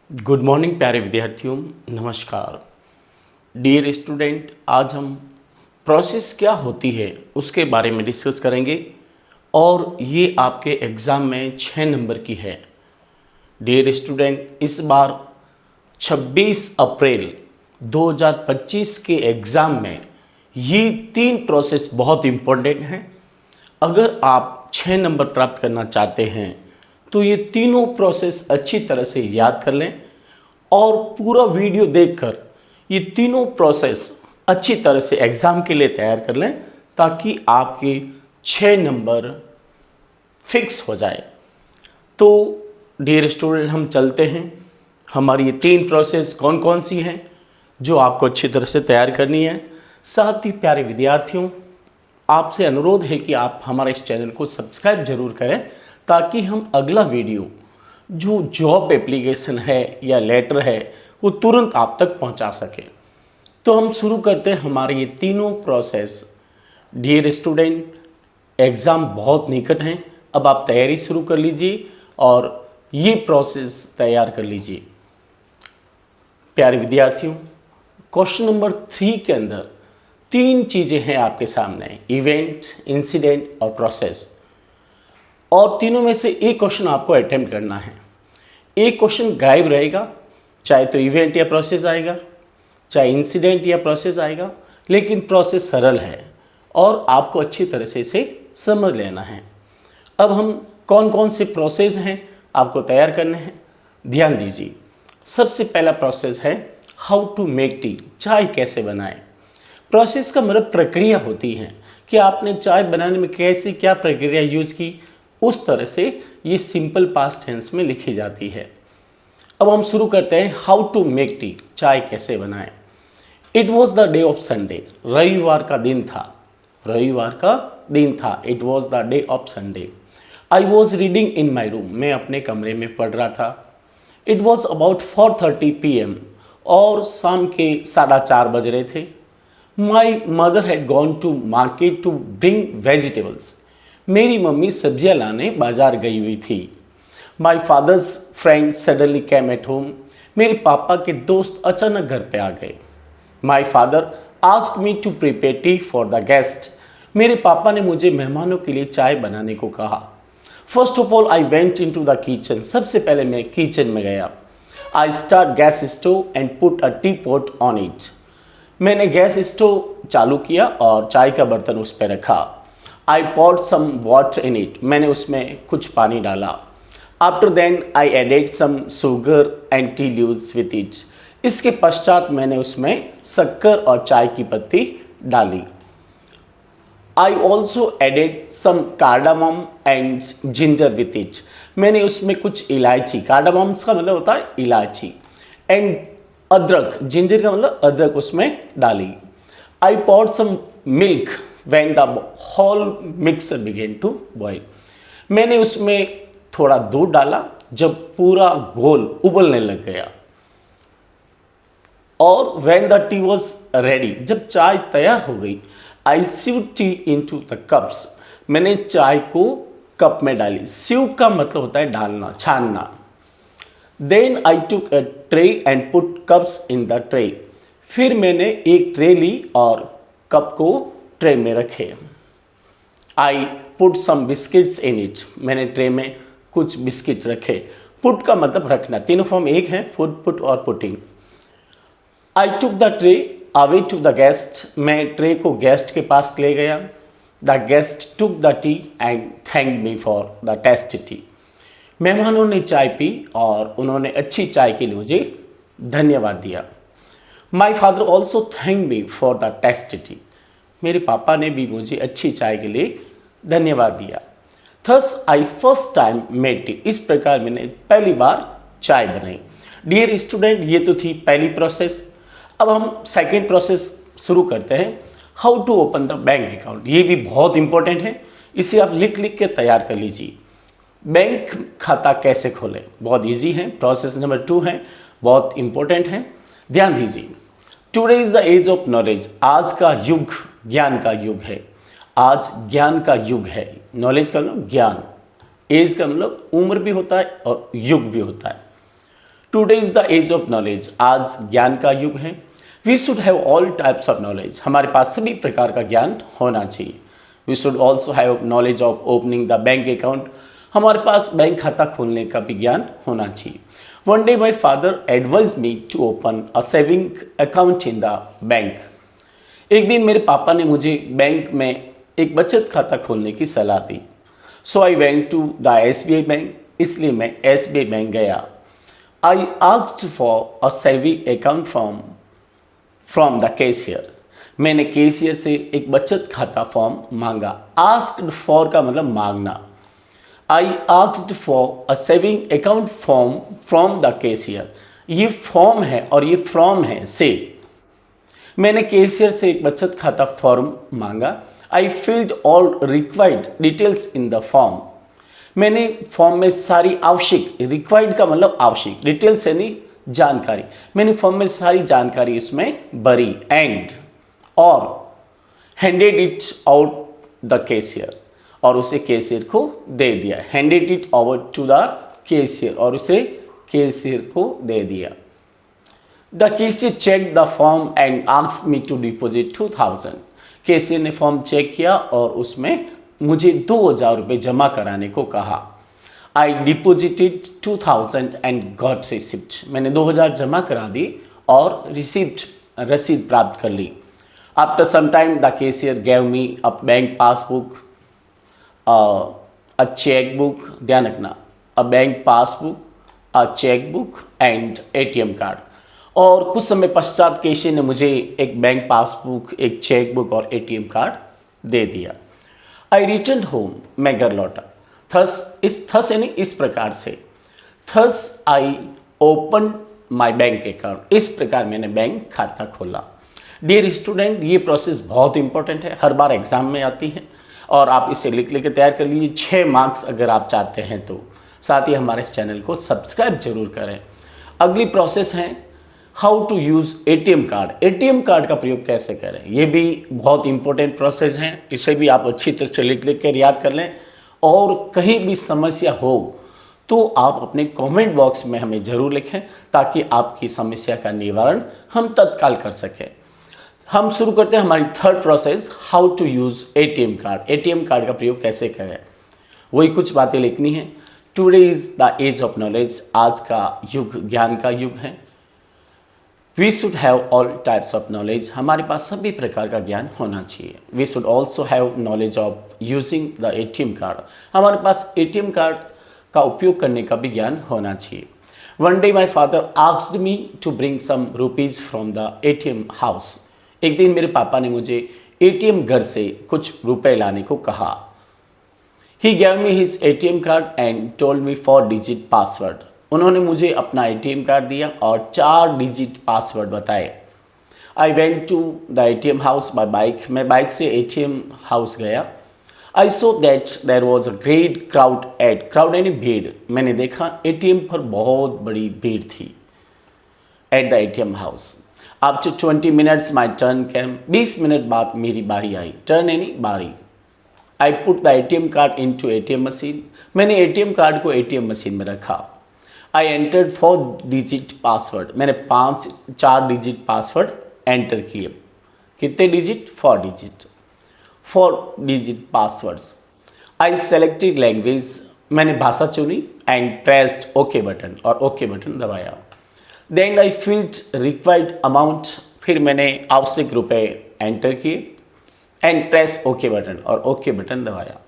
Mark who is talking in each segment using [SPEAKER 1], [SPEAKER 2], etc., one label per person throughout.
[SPEAKER 1] Good morning प्यारे विद्यार्थियों, नमस्कार। डियर स्टूडेंट, आज हम प्रोसेस क्या होती है उसके बारे में डिस्कस करेंगे और ये आपके एग्ज़ाम में 6 नंबर की है। डियर स्टूडेंट, इस बार 26 अप्रैल 2025 के एग्ज़ाम में ये 3 प्रोसेस बहुत इम्पोर्टेंट हैं। अगर आप 6 नंबर प्राप्त करना चाहते हैं तो ये तीनों प्रोसेस अच्छी तरह से याद कर लें और पूरा वीडियो देखकर ये तीनों प्रोसेस अच्छी तरह से एग्ज़ाम के लिए तैयार कर लें ताकि आपके 6 नंबर फिक्स हो जाए। तो डियर स्टूडेंट, हम चलते हैं। हमारी ये 3 प्रोसेस कौन कौन सी हैं जो आपको अच्छी तरह से तैयार करनी है। साथ ही प्यारे विद्यार्थियों, आपसे अनुरोध है कि आप हमारे इस चैनल को सब्सक्राइब जरूर करें ताकि हम अगला वीडियो जो जॉब एप्लीकेशन है या लेटर है वो तुरंत आप तक पहुंचा सके। तो हम शुरू करते हैं हमारे ये तीनों प्रोसेस। डियर स्टूडेंट, एग्ज़ाम बहुत निकट हैं, अब आप तैयारी शुरू कर लीजिए और ये प्रोसेस तैयार कर लीजिए। प्यारे विद्यार्थियों, क्वेश्चन नंबर 3 के अंदर 3 चीज़ें हैं आपके सामने, इवेंट, इंसिडेंट और प्रोसेस। और तीनों में से एक क्वेश्चन आपको अटेम्प्ट करना है। एक क्वेश्चन गायब रहेगा, चाहे तो इवेंट या प्रोसेस आएगा, चाहे इंसिडेंट या प्रोसेस आएगा, लेकिन प्रोसेस सरल है और आपको अच्छी तरह से इसे समझ लेना है। अब हम कौन कौन से प्रोसेस हैं आपको तैयार करने हैं, ध्यान दीजिए। सबसे पहला प्रोसेस है हाउ टू मेक टी, चाय कैसे बनाएं। प्रोसेस का मतलब प्रक्रिया होती है कि आपने चाय बनाने में कैसे क्या प्रक्रिया यूज की, उस तरह से ये सिंपल पास्ट टेंस में लिखी जाती है। अब हम शुरू करते हैं हाउ टू मेक टी, चाय कैसे बनाएं। It was the day of Sunday, रविवार का दिन था। रविवार का दिन था, it was the day of Sunday. I was reading in my room, मैं अपने कमरे में पढ़ रहा था। इट वॉज अबाउट 4:30 PM, और शाम के 4:30 बज रहे थे। My mother had gone to market to bring vegetables, मेरी मम्मी सब्जियां लाने बाजार गई हुई थी। My father's friend suddenly came at home, मेरे पापा के दोस्त अचानक घर पे आ गए। My father asked me to prepare tea for the guest, मेरे पापा ने मुझे मेहमानों के लिए चाय बनाने को कहा। First of all I went in to the kitchen, सबसे पहले मैं किचन में गया। I start gas stove and put a tea pot on it, मैंने गैस स्टोव चालू किया और चाय का बर्तन उस पर रखा। I poured some water in it, मैंने उसमें कुछ पानी डाला। After then I added some sugar and tea leaves with it, इसके पश्चात मैंने उसमें शक्कर और चाय की पत्ती डाली। I also added some cardamom and ginger with it, मैंने उसमें कुछ इलायची, कार्डामम का मतलब होता है इलायची, एंड अदरक, जिंजर का मतलब अदरक, उसमें डाली। I poured some milk when the whole mixture began to boil, मैंने उसमें थोड़ा दूध डाला जब पूरा घोल उबलने लग गया। और when the tea was ready, जब चाय तैयार हो गई, I sieved tea into the cups, मैंने चाय को कप में डाली। sieve का मतलब होता है डालना, छानना। Then I took a tray and put cups in the tray, फिर मैंने एक ट्रे ली और कप को ट्रे में रखे। I put some biscuits in it, मैंने ट्रे में कुछ बिस्किट रखे। पुट का मतलब रखना, तीनों फॉर्म एक है, पुट, पुट और putting. I took the tray away to the guest, मैं ट्रे को गेस्ट के पास ले गया। The guest took the tea and thank me for the tasty tea, मेहमानों ने चाय पी और उन्होंने अच्छी चाय के लिए मुझे धन्यवाद दिया। My father also thank me for the tasty T, मेरे पापा ने भी मुझे अच्छी चाय के लिए धन्यवाद दिया। Thus I first time made tea, इस प्रकार मैंने पहली बार चाय बनाई। डियर स्टूडेंट, ये तो थी पहली प्रोसेस। अब हम सेकेंड प्रोसेस शुरू करते हैं, how to open the bank account. ये भी बहुत इंपॉर्टेंट है, इसे आप लिख लिख के तैयार कर लीजिए। बैंक खाता कैसे खोलें, बहुत ईजी है। प्रोसेस नंबर 2 है, बहुत इंपॉर्टेंट है, ध्यान दीजिए। Today is the age of knowledge, आज का युग ज्ञान का युग है। आज ज्ञान का युग है। नॉलेज का मतलब ज्ञान, एज का मतलब उम्र भी होता है और युग भी होता है। Today is the age of knowledge, आज ज्ञान का युग है। We should have all types of knowledge, हमारे पास सभी प्रकार का ज्ञान होना चाहिए। We should also have knowledge of opening the bank account, हमारे पास बैंक खाता खोलने का भी ज्ञान होना चाहिए। One day my father advise me to open a saving account in the bank, एक दिन मेरे पापा ने मुझे बैंक में एक बचत खाता खोलने की सलाह दी। So I went to the SBI bank, इसलिए मैं SBI बैंक गया। I asked for a saving account from the cashier, मैंने कैशियर से एक बचत खाता फॉर्म मांगा। आस्क्ड फॉर का मतलब मांगना। आई asked for a saving account form from the cashier, ये फॉर्म है और ये फ्रॉम है से। मैंने कैशियर से एक बचत खाता फॉर्म मांगा। I filled all required details in the form, मैंने फॉर्म में सारी आवश्यक, रिक्वायर्ड का मतलब आवश्यक, डिटेल्स यानी जानकारी, मैंने फॉर्म में सारी जानकारी इसमें भरी। एंड और handed it out the cashier, और उसे कैशियर को दे दिया। Handed it over to the cashier, और उसे कैशियर को दे दिया। The cashier check the form and asked me to deposit 2000, cashier ने फॉर्म चेक किया और उसमें मुझे 2000 रुपये जमा कराने को कहा। I deposited 2000 and got receipt, मैंने 2000 जमा करा दी और रसीद प्राप्त कर ली। After some time the cashier gave me a bank passbook, a cheque book, ध्यान रखना, a bank passbook, a cheque book and ATM card. और कुछ समय पश्चात कैशियर ने मुझे एक बैंक पासबुक, एक चेक बुक और ATM कार्ड दे दिया। आई रिटर्न होम, मैं घर लौटा। थस यानी इस प्रकार से, thus I open my bank account, इस प्रकार मैंने बैंक खाता खोला। डियर स्टूडेंट, ये प्रोसेस बहुत इंपॉर्टेंट है, हर बार एग्जाम में आती है और आप इसे लिख लेकर तैयार कर लीजिए। 6 मार्क्स अगर आप चाहते हैं तो। साथ ही हमारे इस चैनल को सब्सक्राइब जरूर करें। अगली प्रोसेस है how to use ATM card, ATM card का प्रयोग कैसे करें, ये भी बहुत इंपॉर्टेंट प्रोसेस है। इसे भी आप अच्छी तरह से लिख कर याद कर लें, और कहीं भी समस्या हो तो आप अपने कमेंट बॉक्स में हमें ज़रूर लिखें, ताकि आपकी समस्या का निवारण हम तत्काल कर सकें। हम शुरू करते हैं हमारी third process, how to use ATM card, ATM card का प्रयोग कैसे करें। वही कुछ बातें लिखनी है। Today is the age of knowledge, आज का युग ज्ञान का युग है। We should have all types of knowledge, हमारे पास सभी प्रकार का ज्ञान होना चाहिए। We should also have knowledge of using the ATM card, हमारे पास ATM कार्ड का उपयोग करने का भी ज्ञान होना चाहिए। One day my father asked me to bring some rupees from the ATM house, एक दिन मेरे पापा ने मुझे ATM घर से कुछ रुपए लाने को कहा। He gave me his ATM card and told me 4 digit password, उन्होंने मुझे अपना ATM कार्ड दिया और 4 डिजिट पासवर्ड बताए। I went to the ATM house by bike, मैं बाइक से ATM हाउस गया। I saw that there was a great crowd crowd यानी भीड़, मैंने देखा ATM पर बहुत बड़ी भीड़ थी। At the ATM house after 20 minutes my turn came, 20 minute बाद मेरी बारी आई। टर्न यानी बारी। I put the ATM card in to ATM machine, मैंने ATM कार्ड को ATM मशीन में रखा। आई एंटर्ड 4 डिजिट पासवर्ड, मैंने 4 डिजिट पासवर्ड एंटर किए। कितने digit? 4 digit, 4 digit passwords. I selected language, मैंने भाषा चुनी। एंड प्रेस्ड ओके बटन, और ओके बटन दबाया। Then I filled required amount, फिर मैंने आवश्यक रुपए एंटर किए। एंड प्रेस ओके बटन, और ओके बटन दबाया।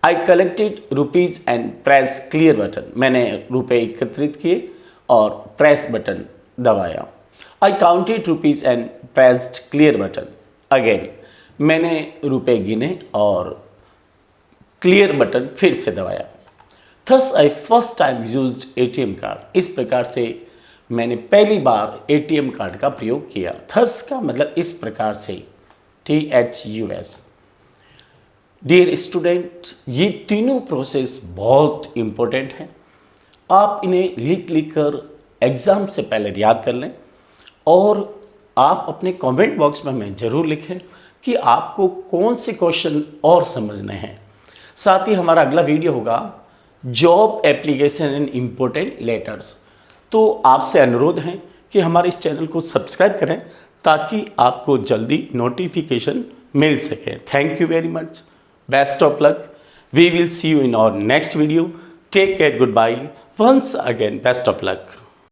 [SPEAKER 1] I collected rupees and press clear button, मैंने रुपए एकत्रित किए और प्रेस बटन दबाया। I counted rupees and pressed clear button again, मैंने रुपए गिने और क्लियर बटन फिर से दबाया। Thus I first time used ATM card, इस प्रकार से मैंने पहली बार ATM कार्ड का प्रयोग किया। थस का मतलब इस प्रकार से, THUS। डियर स्टूडेंट, ये तीनों प्रोसेस बहुत इम्पोर्टेंट हैं, आप इन्हें लिख कर एग्ज़ाम से पहले याद कर लें, और आप अपने कमेंट बॉक्स में हमें ज़रूर लिखें कि आपको कौन से क्वेश्चन और समझने हैं। साथ ही हमारा अगला वीडियो होगा job application in important letters, तो आपसे अनुरोध है कि हमारे इस चैनल को सब्सक्राइब करें ताकि आपको जल्दी नोटिफिकेशन मिल सके। Thank you very much, best of luck, we will see you in our next video, take care, good bye, once again best of luck.